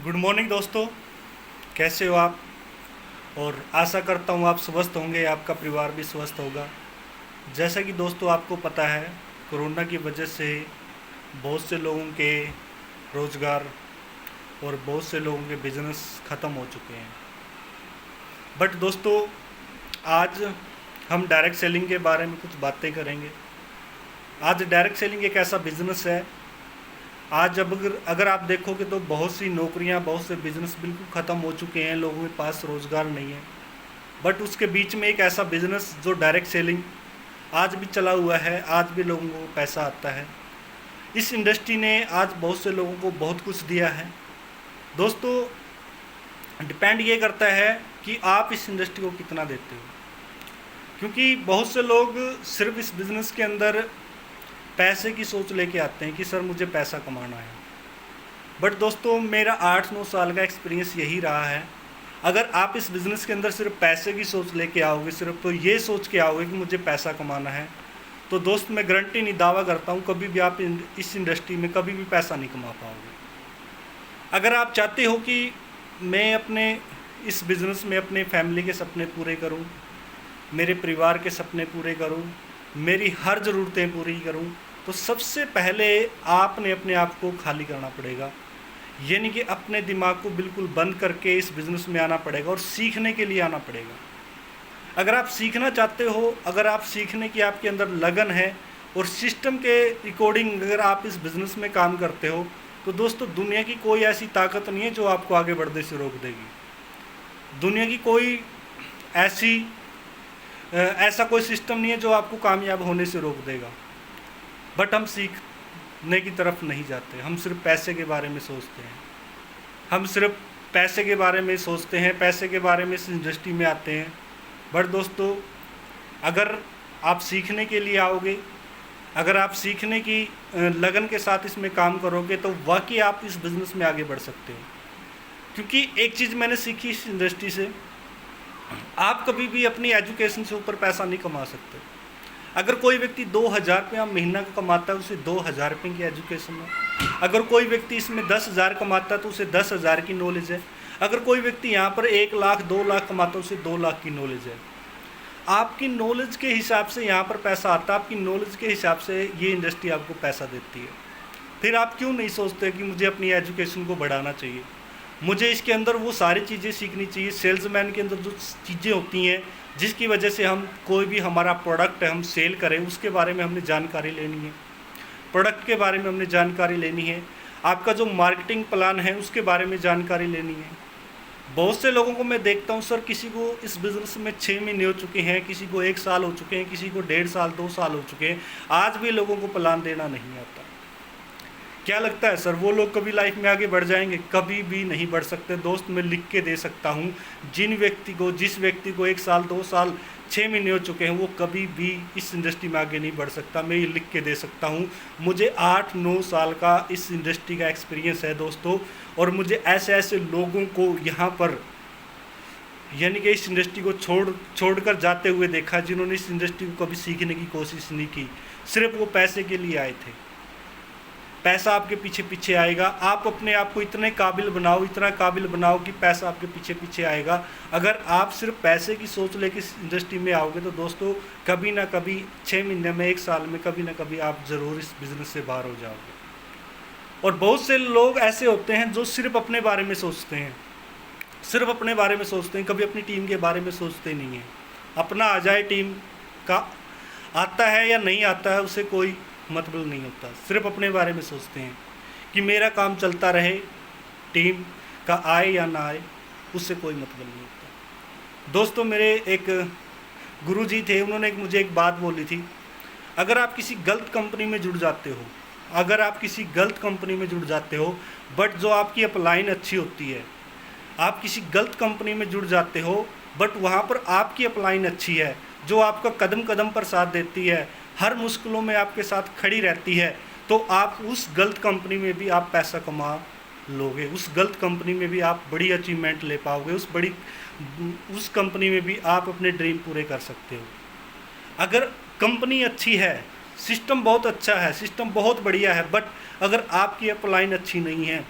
Good morning दोस्तों, कैसे हो आप। और आशा करता हूँ आप स्वस्थ होंगे, आपका परिवार भी स्वस्थ होगा। जैसा कि दोस्तों आपको पता है, कोरोना की वजह से बहुत से लोगों के रोज़गार और बहुत से लोगों के बिजनेस ख़त्म हो चुके हैं। बट दोस्तों, आज हम डायरेक्ट सेलिंग के बारे में कुछ बातें करेंगे। आज डायरेक्ट सेलिंग एक ऐसा बिज़नेस है, आज अब अगर आप देखोगे तो बहुत सी नौकरियां, बहुत से बिज़नेस बिल्कुल ख़त्म हो चुके हैं, लोगों के पास रोज़गार नहीं है। बट उसके बीच में एक ऐसा बिज़नेस जो डायरेक्ट सेलिंग आज भी चला हुआ है, आज भी लोगों को पैसा आता है। इस इंडस्ट्री ने आज बहुत से लोगों को बहुत कुछ दिया है। दोस्तों, डिपेंड ये करता है कि आप इस इंडस्ट्री को कितना देते हो, क्योंकि बहुत से लोग सिर्फ इस बिज़नेस के अंदर पैसे की सोच लेके आते हैं कि सर मुझे पैसा कमाना है। बट दोस्तों, मेरा 8-9 साल का एक्सपीरियंस यही रहा है, अगर आप इस बिज़नेस के अंदर सिर्फ पैसे की सोच लेके आओगे, सिर्फ तो ये सोच के आओगे कि मुझे पैसा कमाना है, तो दोस्त मैं गारंटी नहीं, दावा करता हूँ, कभी भी आप इस इंडस्ट्री में कभी भी पैसा नहीं कमा पाओगे। अगर आप चाहते हो कि मैं अपने इस बिज़नेस में अपने फैमिली के सपने पूरे करूँ, मेरे परिवार के सपने पूरे करूँ, मेरी हर ज़रूरतें पूरी करूँ, तो सबसे पहले आपने अपने आप को खाली करना पड़ेगा। यानी कि अपने दिमाग को बिल्कुल बंद करके इस बिज़नेस में आना पड़ेगा और सीखने के लिए आना पड़ेगा। अगर आप सीखना चाहते हो, अगर आप सीखने की आपके अंदर लगन है और सिस्टम के अकॉर्डिंग अगर आप इस बिज़नेस में काम करते हो, तो दोस्तों दुनिया की कोई ऐसी ताकत नहीं है जो आपको आगे बढ़ने से रोक देगी। दुनिया की कोई ऐसा कोई सिस्टम नहीं है जो आपको कामयाब होने से रोक देगा। बट हम सीखने की तरफ नहीं जाते, हम सिर्फ पैसे के बारे में सोचते हैं, हम सिर्फ पैसे के बारे में सोचते हैं, पैसे के बारे में इस इंडस्ट्री में आते हैं। बट दोस्तों, अगर आप सीखने के लिए आओगे, अगर आप सीखने की लगन के साथ इसमें काम करोगे, तो वाकई आप इस बिज़नेस में आगे बढ़ सकते हो। क्योंकि एक चीज़ मैंने सीखी इस इंडस्ट्री से, आप कभी भी अपनी एजुकेशन से ऊपर पैसा नहीं कमा सकते। अगर कोई व्यक्ति 2000 रुपया महीना का कमाता है, उसे 2000 रुपये की एजुकेशन है। अगर कोई व्यक्ति इसमें 10,000 कमाता है तो उसे 10,000 की नॉलेज है। अगर कोई व्यक्ति यहाँ पर 1 लाख 2 लाख कमाता है, उसे 2 लाख की नॉलेज है। आपकी नॉलेज के हिसाब से यहाँ पर पैसा आता है, आपकी नॉलेज के हिसाब से ये इंडस्ट्री आपको पैसा देती है। फिर आप क्यों नहीं सोचते कि मुझे अपनी एजुकेशन को बढ़ाना चाहिए, मुझे इसके अंदर वो सारी चीज़ें सीखनी चाहिए। सेल्समैन के अंदर जो चीज़ें होती हैं जिसकी वजह से हम कोई भी हमारा प्रोडक्ट है हम सेल करें, उसके बारे में हमने जानकारी लेनी है। प्रोडक्ट के बारे में हमने जानकारी लेनी है। आपका जो मार्केटिंग प्लान है उसके बारे में जानकारी लेनी है। बहुत से लोगों को मैं देखता हूँ, सर किसी को इस बिज़नेस में 6 महीने हो चुके हैं, किसी को 1 साल हो चुके हैं, किसी को 1.5 साल 2 साल हो चुके हैं, आज भी लोगों को प्लान देना नहीं आता। क्या लगता है सर वो लोग कभी लाइफ में आगे बढ़ जाएंगे? कभी भी नहीं बढ़ सकते। दोस्त, मैं लिख के दे सकता हूँ, जिस व्यक्ति को 1 साल 2 साल 6 महीने हो चुके हैं, वो कभी भी इस इंडस्ट्री में आगे नहीं बढ़ सकता। मैं ये लिख के दे सकता हूँ। मुझे 8-9 साल का इस इंडस्ट्री का एक्सपीरियंस है दोस्तों, और मुझे ऐसे ऐसे लोगों को यहाँ पर यानी कि इस इंडस्ट्री को छोड़कर जाते हुए देखा, जिन्होंने इस इंडस्ट्री को कभी सीखने की कोशिश नहीं की, सिर्फ वो पैसे के लिए आए थे। पैसा आपके पीछे पीछे आएगा। आप अपने आप को इतने काबिल बनाओ, इतना काबिल बनाओ कि पैसा आपके पीछे पीछे आएगा। अगर आप सिर्फ पैसे की सोच लेकर इस इंडस्ट्री में आओगे, तो दोस्तों कभी ना कभी 6 महीने में 1 साल में कभी ना कभी आप ज़रूर इस बिज़नेस से बाहर हो जाओगे। और बहुत से लोग ऐसे होते हैं जो सिर्फ अपने बारे में सोचते हैं, सिर्फ अपने बारे में सोचते हैं, कभी अपनी टीम के बारे में सोचते नहीं हैं। अपना आ जाए, टीम का आता है या नहीं आता है, उसे कोई मतलब नहीं होता। सिर्फ अपने बारे में सोचते हैं कि मेरा काम चलता रहे, टीम का आए या ना आए, उससे कोई मतलब नहीं होता। दोस्तों, मेरे एक गुरुजी थे, उन्होंने मुझे एक बात बोली थी, अगर आप किसी गलत कंपनी में जुड़ जाते हो, अगर आप किसी गलत कंपनी में जुड़ जाते हो, बट जो आपकी अपलाइन अच्छी होती है, आप किसी गलत कंपनी में जुड़ जाते हो बट वहाँ पर आपकी अपलाइन अच्छी है, जो आपका कदम कदम पर साथ देती है, हर मुश्किलों में आपके साथ खड़ी रहती है, तो आप उस गलत कंपनी में भी आप पैसा कमा लोगे, उस गलत कंपनी में भी आप बड़ी अचीवमेंट ले पाओगे, उस कंपनी में भी आप अपने ड्रीम पूरे कर सकते हो। अगर कंपनी अच्छी है, सिस्टम बहुत अच्छा है, सिस्टम बहुत बढ़िया है, बट अगर आपकी अपलाइन अच्छी नहीं है,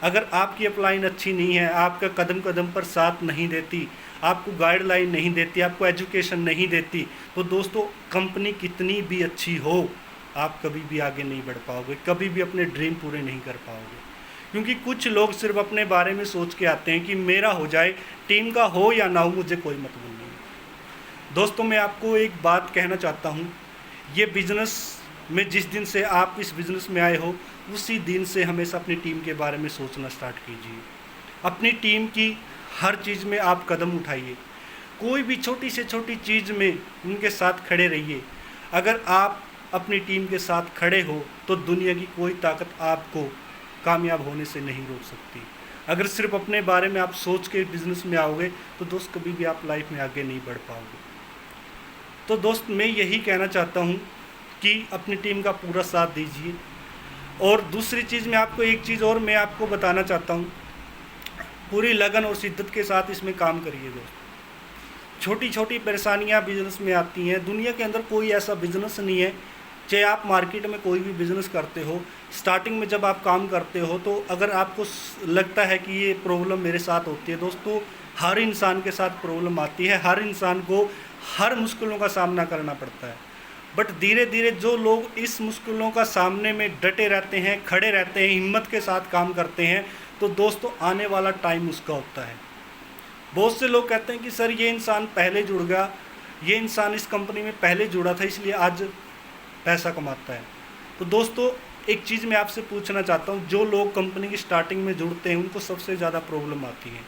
अगर आपकी अपलाइन अच्छी नहीं है, आपका कदम कदम पर साथ नहीं देती, आपको गाइडलाइन नहीं देती, आपको एजुकेशन नहीं देती, तो दोस्तों कंपनी कितनी भी अच्छी हो, आप कभी भी आगे नहीं बढ़ पाओगे, कभी भी अपने ड्रीम पूरे नहीं कर पाओगे। क्योंकि कुछ लोग सिर्फ अपने बारे में सोच के आते हैं कि मेरा हो जाए, टीम का हो या ना हो, मुझे कोई मतलब नहीं है। दोस्तों मैं आपको एक बात कहना चाहता हूँ, ये बिज़नेस में जिस दिन से आप इस बिज़नेस में आए हो, उसी दिन से हमेशा अपनी टीम के बारे में सोचना स्टार्ट कीजिए। अपनी टीम की हर चीज़ में आप कदम उठाइए, कोई भी छोटी से छोटी चीज़ में उनके साथ खड़े रहिए। अगर आप अपनी टीम के साथ खड़े हो तो दुनिया की कोई ताकत आपको कामयाब होने से नहीं रोक सकती। अगर सिर्फ अपने बारे में आप सोच के बिज़नेस में आओगे तो दोस्त कभी भी आप लाइफ में आगे नहीं बढ़ पाओगे। तो दोस्त मैं यही कहना चाहता हूँ कि अपनी टीम का पूरा साथ दीजिए। और दूसरी चीज़ मैं आपको एक चीज़ और मैं आपको बताना चाहता हूँ, पूरी लगन और शिद्दत के साथ इसमें काम करिए दोस्त। छोटी छोटी परेशानियाँ बिज़नेस में आती हैं, दुनिया के अंदर कोई ऐसा बिज़नेस नहीं है, चाहे आप मार्केट में कोई भी बिज़नेस करते हो, स्टार्टिंग में जब आप काम करते हो तो अगर आपको लगता है कि ये प्रॉब्लम मेरे साथ होती है, दोस्तों हर इंसान के साथ प्रॉब्लम आती है, हर इंसान को हर मुश्किलों का सामना करना पड़ता है। बट धीरे धीरे जो लोग इस मुश्किलों का सामने में डटे रहते हैं, खड़े रहते हैं, हिम्मत के साथ काम करते हैं, तो दोस्तों आने वाला टाइम उसका होता है। बहुत से लोग कहते हैं कि सर ये इंसान पहले जुड़ गया, ये इंसान इस कंपनी में पहले जुड़ा था इसलिए आज पैसा कमाता है। तो दोस्तों एक चीज़ मैं आपसे पूछना चाहता हूँ, जो लोग कंपनी की स्टार्टिंग में जुड़ते हैं उनको सबसे ज़्यादा प्रॉब्लम आती है,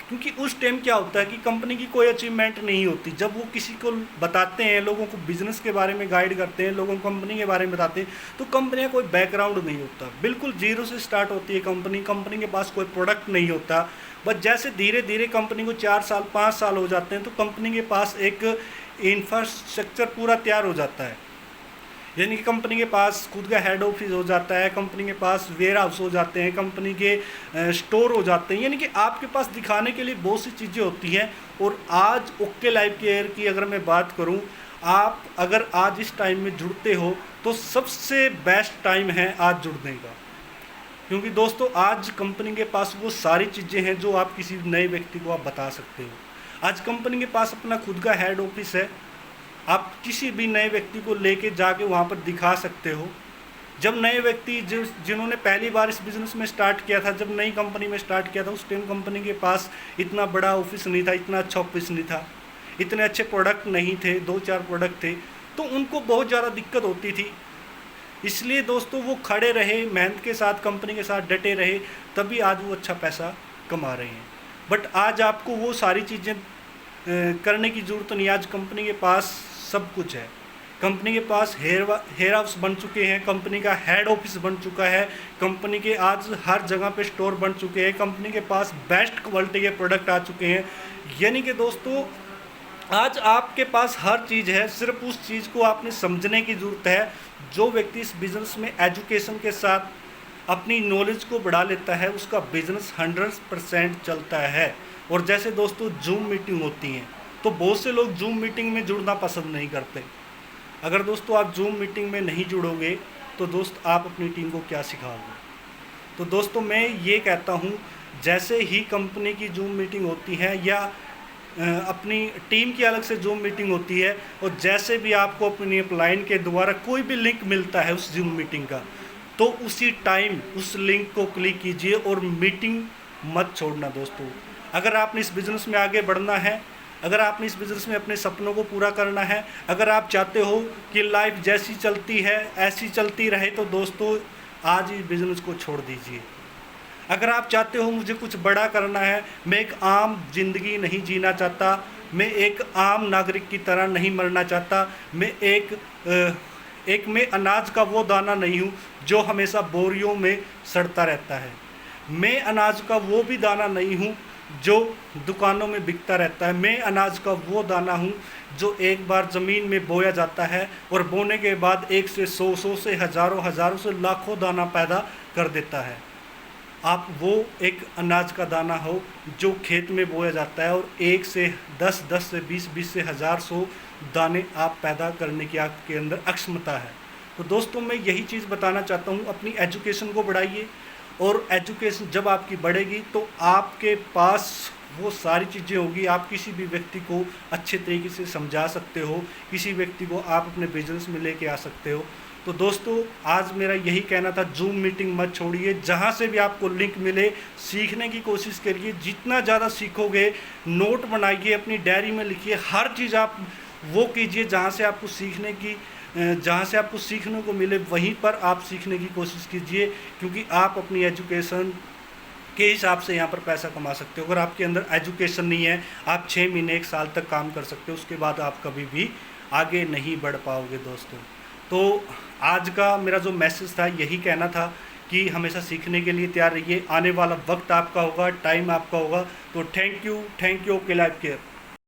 क्योंकि उस टाइम क्या होता है कि कंपनी की कोई अचीवमेंट नहीं होती। जब वो किसी को बताते हैं, लोगों को बिज़नेस के बारे में गाइड करते हैं, लोगों को कंपनी के बारे में बताते हैं, तो कंपनी का कोई बैकग्राउंड नहीं होता, बिल्कुल जीरो से स्टार्ट होती है कंपनी के पास कोई प्रोडक्ट नहीं होता। बस जैसे धीरे धीरे कंपनी को 4 साल 5 साल हो जाते हैं तो कंपनी के पास एक इंफ्रास्ट्रक्चर पूरा तैयार हो जाता है, यानी कि कंपनी के पास खुद का हेड ऑफिस हो जाता है, कंपनी के पास वेयर हाउस हो जाते हैं, कंपनी के स्टोर हो जाते हैं, यानी कि आपके पास दिखाने के लिए बहुत सी चीज़ें होती हैं। और आज ओके लाइफ केयर की अगर मैं बात करूं, आप अगर आज इस टाइम में जुड़ते हो तो सबसे बेस्ट टाइम है आज जुड़ने का, क्योंकि दोस्तों आज कंपनी के पास वो सारी चीज़ें हैं जो आप किसी नए व्यक्ति को आप बता सकते हो। आज कंपनी के पास अपना खुद का हेड ऑफिस है, आप किसी भी नए व्यक्ति को लेके जाके वहाँ पर दिखा सकते हो। जब नए व्यक्ति जिन्होंने पहली बार इस बिज़नेस में स्टार्ट किया था, जब नई कंपनी में स्टार्ट किया था, उस टाइम कंपनी के पास इतना बड़ा ऑफिस नहीं था, इतना अच्छा ऑफिस नहीं था, इतने अच्छे प्रोडक्ट नहीं थे, 2-4 प्रोडक्ट थे, तो उनको बहुत ज़्यादा दिक्कत होती थी। इसलिए दोस्तों वो खड़े रहे, मेहनत के साथ कंपनी के साथ डटे रहे, तभी आज वो अच्छा पैसा कमा रहे हैं। बट आज आपको वो सारी चीज़ें करने की ज़रूरत नहीं। आज कंपनी के पास सब कुछ है, कंपनी के पास हेयर हाउस बन चुके हैं, कंपनी का हेड ऑफिस बन चुका है, कंपनी के आज हर जगह पे स्टोर बन चुके हैं, कंपनी के पास बेस्ट क्वालिटी के प्रोडक्ट आ चुके हैं। यानी कि दोस्तों आज आपके पास हर चीज़ है, सिर्फ उस चीज़ को आपने समझने की ज़रूरत है। जो व्यक्ति इस बिज़नेस में एजुकेशन के साथ अपनी नॉलेज को बढ़ा लेता है, उसका बिज़नेस 100% चलता है। और जैसे दोस्तों जूम मीटिंग होती हैं, तो बहुत से लोग जूम मीटिंग में जुड़ना पसंद नहीं करते। अगर दोस्तों आप जूम मीटिंग में नहीं जुड़ोगे तो दोस्त आप अपनी टीम को क्या सिखाओगे। तो दोस्तों मैं ये कहता हूँ, जैसे ही कंपनी की जूम मीटिंग होती है या अपनी टीम की अलग से जूम मीटिंग होती है, और जैसे भी आपको अपनी अपलाइन के द्वारा कोई भी लिंक मिलता है उस जूम मीटिंग का, तो उसी टाइम उस लिंक को क्लिक कीजिए और मीटिंग मत छोड़ना दोस्तों। अगर आपने इस बिज़नेस में आगे बढ़ना है, अगर आपने इस बिज़नेस में अपने सपनों को पूरा करना है, अगर आप चाहते हो कि लाइफ जैसी चलती है ऐसी चलती रहे, तो दोस्तों आज इस बिज़नेस को छोड़ दीजिए। अगर आप चाहते हो मुझे कुछ बड़ा करना है, मैं एक आम जिंदगी नहीं जीना चाहता, मैं एक आम नागरिक की तरह नहीं मरना चाहता, मैं मैं अनाज का वो दाना नहीं हूँ जो हमेशा बोरियों में सड़ता रहता है, मैं अनाज का वो भी दाना नहीं हूँ जो दुकानों में बिकता रहता है, मैं अनाज का वो दाना हूँ जो एक बार ज़मीन में बोया जाता है और बोने के बाद 1 से 100 से हज़ारों से लाखों दाना पैदा कर देता है। आप वो एक अनाज का दाना हो जो खेत में बोया जाता है और 1 से 10 से 20 से 1,000 दाने आप पैदा करने की आपके अंदर अक्षमता है। तो दोस्तों मैं यही चीज़ बताना चाहता हूँ, अपनी एजुकेशन को बढ़ाइए और एजुकेशन जब आपकी बढ़ेगी तो आपके पास वो सारी चीज़ें होगी, आप किसी भी व्यक्ति को अच्छे तरीके से समझा सकते हो, किसी व्यक्ति को आप अपने बिजनेस में लेके आ सकते हो। तो दोस्तों आज मेरा यही कहना था, जूम मीटिंग मत छोड़िए, जहाँ से भी आपको लिंक मिले सीखने की कोशिश करिए, जितना ज़्यादा सीखोगे नोट बनाइए, अपनी डायरी में लिखिए, हर चीज़ आप वो कीजिए जहाँ से आपको सीखने को मिले, वहीं पर आप सीखने की कोशिश कीजिए, क्योंकि आप अपनी एजुकेशन के हिसाब से यहाँ पर पैसा कमा सकते हो। अगर आपके अंदर एजुकेशन नहीं है, आप 6 महीने 1 साल तक काम कर सकते हो, उसके बाद आप कभी भी आगे नहीं बढ़ पाओगे दोस्तों। तो आज का मेरा जो मैसेज था यही कहना था कि हमेशा सीखने के लिए तैयार रहिए, आने वाला वक्त आपका होगा, टाइम आपका होगा। तो thank you, okay, life care.